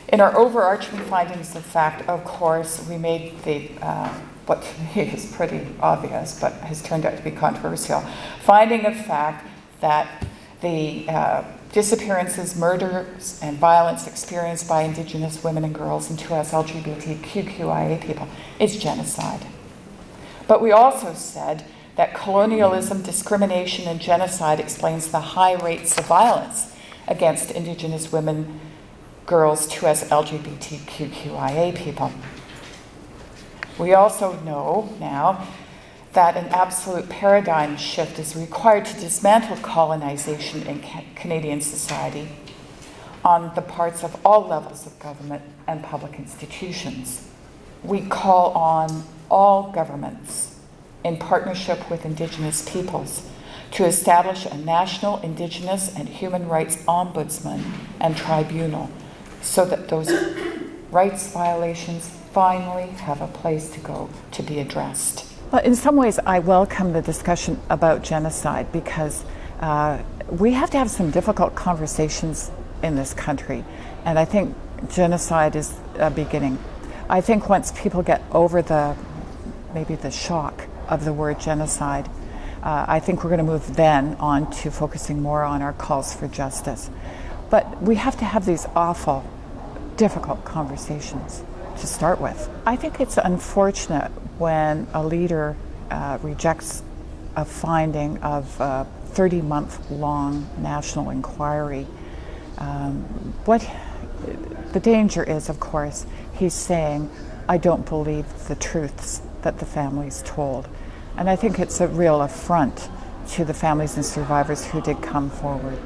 In our overarching findings of fact, of course, we made what to me is pretty obvious, but has turned out to be controversial, finding of fact that the disappearances, murders, and violence experienced by Indigenous women and girls and 2S LGBTQIA people is genocide. But we also said that colonialism, discrimination, and genocide explains the high rates of violence against Indigenous women, girls, 2S LGBTQIA people. We also know now that an absolute paradigm shift is required to dismantle colonization in Canadian society on the parts of all levels of government and public institutions. We call on all governments, in partnership with Indigenous peoples, to establish a national Indigenous and human rights ombudsman and tribunal so that those rights violations finally have a place to go to be addressed. Well, in some ways, I welcome the discussion about genocide because we have to have some difficult conversations in this country, and I think genocide is a beginning. I think once people get over maybe the shock of the word genocide, I think we're going to move then on to focusing more on our calls for justice. But we have to have these awful, difficult conversations to start with. I think it's unfortunate when a leader rejects a finding of a 30-month-long national inquiry. What the danger is, of course, he's saying, I don't believe the truths that the families told. And I think it's a real affront to the families and survivors who did come forward.